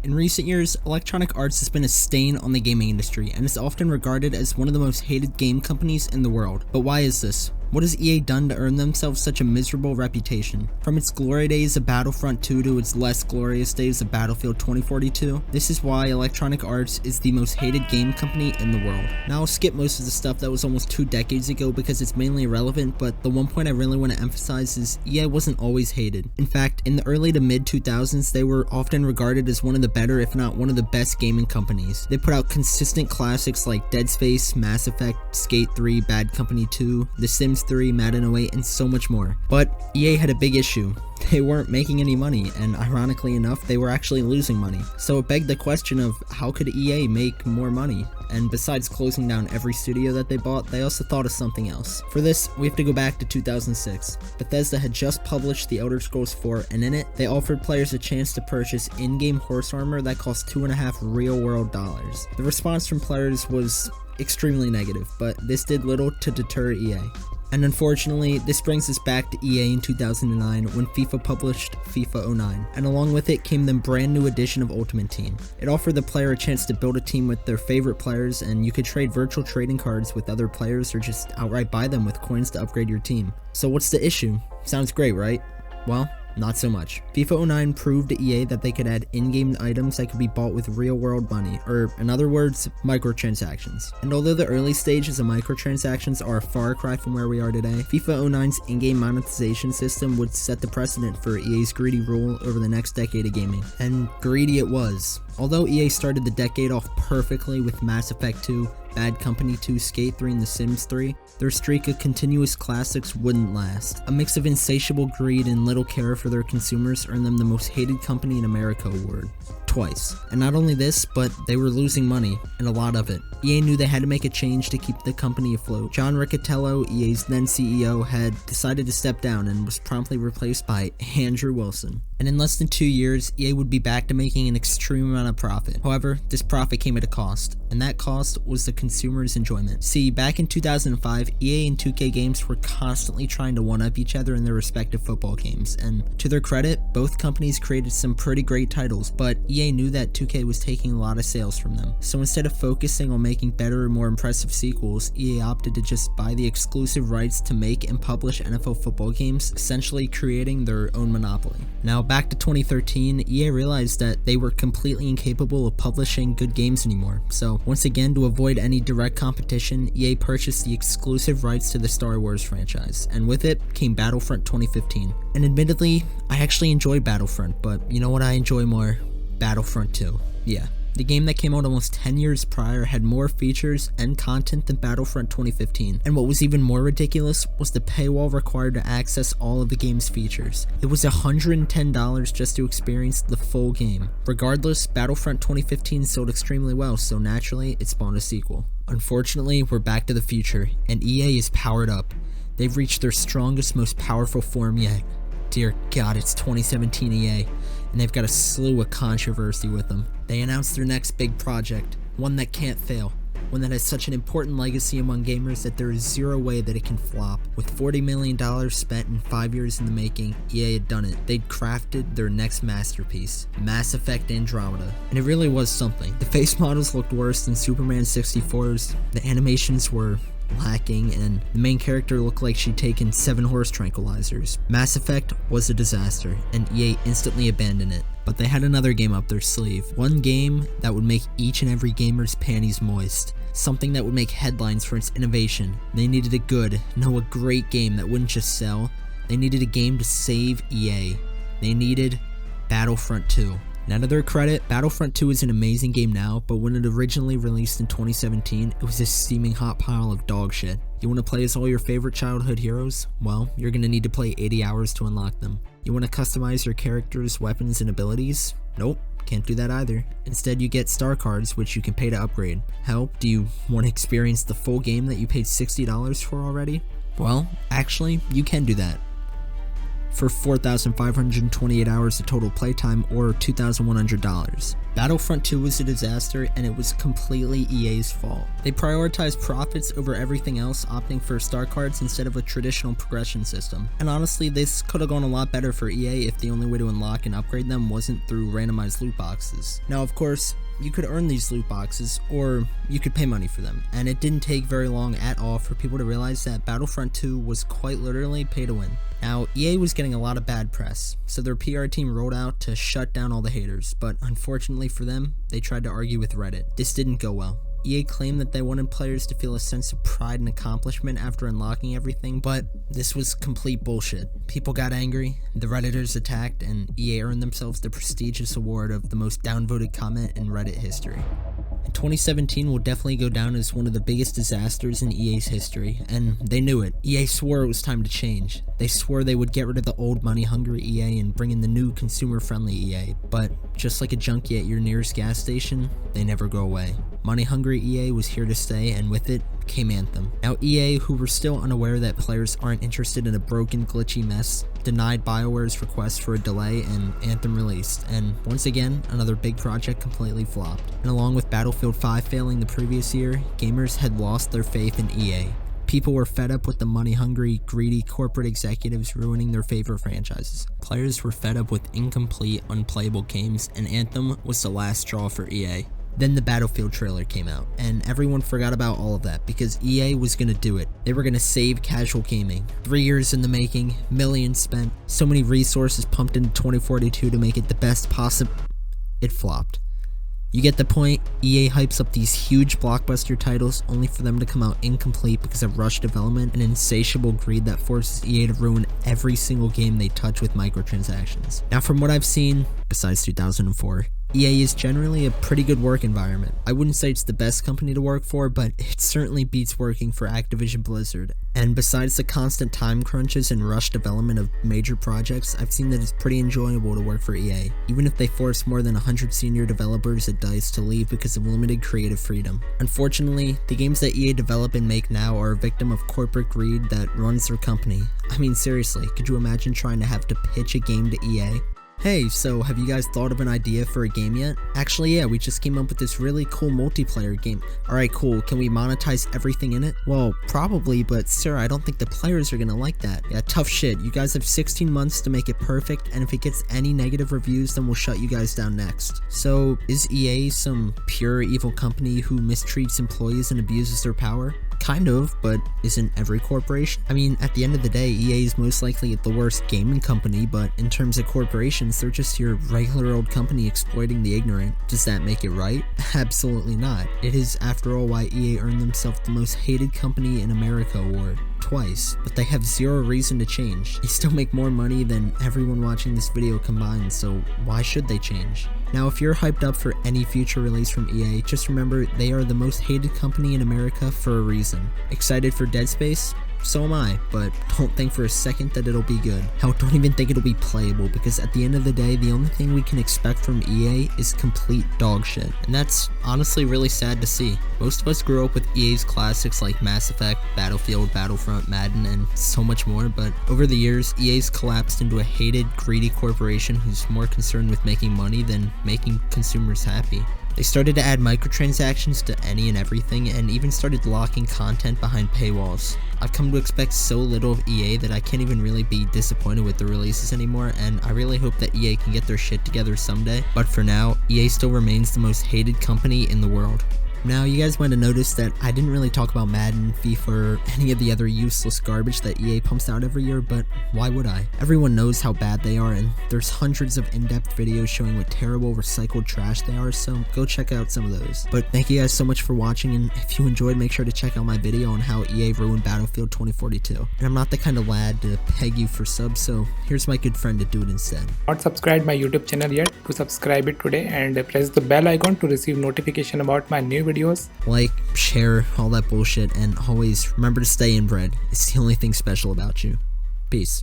In recent years, Electronic Arts has been a stain on the gaming industry and is often regarded as one of the most hated game companies in the world. But why is this? What has EA done to earn themselves such a miserable reputation? From its glory days of Battlefront 2 to its less glorious days of Battlefield 2042, this is why Electronic Arts is the most hated game company in the world. Now I'll skip most of the stuff that was almost 2 decades ago because it's mainly irrelevant, but the one point I really want to emphasize is EA wasn't always hated. In fact, in the early to mid 2000s, they were often regarded as one of the better, if not one of the best gaming companies. They put out consistent classics like Dead Space, Mass Effect, Skate 3, Bad Company 2, The Sims 3, Madden 08, and so much more. But EA had a big issue. They weren't making any money, and ironically enough, they were actually losing money. So it begged the question of how could EA make more money? And besides closing down every studio that they bought, they also thought of something else. For this, we have to go back to 2006. Bethesda had just published The Elder Scrolls 4, and in it, they offered players a chance to purchase in-game horse armor that cost $2.5 real-world dollars. The response from players was extremely negative, but this did little to deter EA. And unfortunately, this brings us back to EA in 2009 when FIFA published FIFA 09, and along with it came the brand new edition of Ultimate Team. It offered the player a chance to build a team with their favorite players, and you could trade virtual trading cards with other players or just outright buy them with coins to upgrade your team. So what's the issue? Sounds great, right? Well, not so much. FIFA 09 proved to EA that they could add in-game items that could be bought with real-world money, or in other words, microtransactions. And although the early stages of microtransactions are a far cry from where we are today, FIFA 09's in-game monetization system would set the precedent for EA's greedy rule over the next decade of gaming. And greedy it was. Although EA started the decade off perfectly with Mass Effect 2, Bad Company 2, Skate 3, and The Sims 3, their streak of continuous classics wouldn't last. A mix of insatiable greed and little care for their consumers earned them the most hated company in America award. Twice. And not only this, but they were losing money, and a lot of it. EA knew they had to make a change to keep the company afloat. John Riccitiello, EA's then CEO, had decided to step down and was promptly replaced by Andrew Wilson. And in less than 2 years, EA would be back to making an extreme amount of profit. However, this profit came at a cost, and that cost was the consumer's enjoyment. See, back in 2005, EA and 2K Games were constantly trying to one-up each other in their respective football games, and to their credit, both companies created some pretty great titles, but EA knew that 2K was taking a lot of sales from them. So instead of focusing on making better and more impressive sequels, EA opted to just buy the exclusive rights to make and publish NFL football games, essentially creating their own monopoly. Now, back to 2013, EA realized that they were completely incapable of publishing good games anymore. So once again, to avoid any direct competition, EA purchased the exclusive rights to the Star Wars franchise, and with it came Battlefront 2015. And admittedly, I actually enjoyed Battlefront, but you know what I enjoy more? Battlefront 2. Yeah. The game that came out almost 10 years prior had more features and content than Battlefront 2015, and what was even more ridiculous was the paywall required to access all of the game's features. It was $110 just to experience the full game. Regardless, Battlefront 2015 sold extremely well, so naturally, it spawned a sequel. Unfortunately, we're back to the future, and EA is powered up. They've reached their strongest, most powerful form yet. Dear God, it's 2017 EA, and they've got a slew of controversy with them. They announced their next big project, one that can't fail, one that has such an important legacy among gamers that there is zero way that it can flop. With $40 million spent in 5 years in the making, EA had done it. They'd crafted their next masterpiece, Mass Effect Andromeda, and it really was something. The face models looked worse than Superman 64's, the animations were lacking, and the main character looked like she'd taken 7 horse tranquilizers. Mass Effect was a disaster, and EA instantly abandoned it. But they had another game up their sleeve. One game that would make each and every gamer's panties moist. Something that would make headlines for its innovation. They needed a good, no, a great game that wouldn't just sell. They needed a game to save EA. They needed Battlefront 2. Now to their credit, Battlefront 2 is an amazing game now, but when it originally released in 2017, it was a steaming hot pile of dog shit. You want to play as all your favorite childhood heroes? Well, you're going to need to play 80 hours to unlock them. You want to customize your character's weapons and abilities? Nope, can't do that either. Instead, you get star cards, which you can pay to upgrade. Hell, do you want to experience the full game that you paid $60 for already? Well, actually, you can do that for 4,528 hours of total playtime, or $2,100. Battlefront 2 was a disaster, and it was completely EA's fault. They prioritized profits over everything else, opting for star cards instead of a traditional progression system. And honestly, this could have gone a lot better for EA if the only way to unlock and upgrade them wasn't through randomized loot boxes. Now, of course, you could earn these loot boxes, or you could pay money for them, and it didn't take very long at all for people to realize that Battlefront 2 was quite literally pay to win. Now, EA was getting a lot of bad press, so their PR team rolled out to shut down all the haters, but unfortunately for them, they tried to argue with Reddit. This didn't go well. EA claimed that they wanted players to feel a sense of pride and accomplishment after unlocking everything, but this was complete bullshit. People got angry, the Redditors attacked, and EA earned themselves the prestigious award of the most downvoted comment in Reddit history. 2017 will definitely go down as one of the biggest disasters in EA's history, and they knew it. EA swore it was time to change. They swore they would get rid of the old money-hungry EA and bring in the new consumer-friendly EA, but just like a junkie at your nearest gas station, they never go away. Money-hungry EA was here to stay, and with it came Anthem. Now EA, who were still unaware that players aren't interested in a broken, glitchy mess, denied BioWare's request for a delay, and Anthem released, and once again, another big project completely flopped. And along with Battlefield 5 failing the previous year, gamers had lost their faith in EA. People were fed up with the money-hungry, greedy corporate executives ruining their favorite franchises. Players were fed up with incomplete, unplayable games, and Anthem was the last straw for EA. Then the Battlefield trailer came out, and everyone forgot about all of that because EA was gonna do it. They were gonna save casual gaming. 3 years in the making, millions spent, so many resources pumped into 2042 to make it the best possible. It flopped. You get the point. EA hypes up these huge blockbuster titles only for them to come out incomplete because of rushed development and insatiable greed that forces EA to ruin every single game they touch with microtransactions. Now, from what I've seen, besides 2004, EA is generally a pretty good work environment. I wouldn't say it's the best company to work for, but it certainly beats working for Activision Blizzard. And besides the constant time crunches and rushed development of major projects, I've seen that it's pretty enjoyable to work for EA, even if they force more than 100 senior developers at DICE to leave because of limited creative freedom. Unfortunately, the games that EA develop and make now are a victim of corporate greed that runs their company. I mean, seriously, could you imagine trying to have to pitch a game to EA? Hey, so have you guys thought of an idea for a game yet? Actually, yeah, we just came up with this really cool multiplayer game. Alright, cool, can we monetize everything in it? Well, probably, but sir, I don't think the players are gonna like that. Yeah, tough shit. You guys have 16 months to make it perfect, and if it gets any negative reviews, then we'll shut you guys down next. So, is EA some pure evil company who mistreats employees and abuses their power? Kind of, but isn't every corporation? I mean, at the end of the day, EA is most likely the worst gaming company, but in terms of corporations, they're just your regular old company exploiting the ignorant. Does that make it right? Absolutely not. It is, after all, why EA earned themselves the most hated company in America award. Twice, but they have zero reason to change. They still make more money than everyone watching this video combined, so why should they change? Now, if you're hyped up for any future release from EA, just remember they are the most hated company in America for a reason. Excited for Dead Space? So am I, but don't think for a second that it'll be good. Hell, don't even think it'll be playable, because at the end of the day, the only thing we can expect from EA is complete dog shit. And that's honestly really sad to see. Most of us grew up with EA's classics like Mass Effect, Battlefield, Battlefront, Madden, and so much more, but over the years, EA's collapsed into a hated, greedy corporation who's more concerned with making money than making consumers happy. They started to add microtransactions to any and everything, and even started locking content behind paywalls. I've come to expect so little of EA that I can't even really be disappointed with the releases anymore, and I really hope that EA can get their shit together someday, but for now, EA still remains the most hated company in the world. Now, you guys might have noticed that I didn't really talk about Madden, FIFA, or any of the other useless garbage that EA pumps out every year, but why would I? Everyone knows how bad they are, and there's hundreds of in-depth videos showing what terrible recycled trash they are, so go check out some of those. But thank you guys so much for watching, and if you enjoyed, make sure to check out my video on how EA ruined Battlefield 2042. And I'm not the kind of lad to peg you for subs, so here's my good friend to do it instead. Not subscribed my YouTube channel yet, to subscribe it today and press the bell icon to receive notification about my new videos. Like, share, all that bullshit, and always remember to stay inbred. It's the only thing special about you. Peace.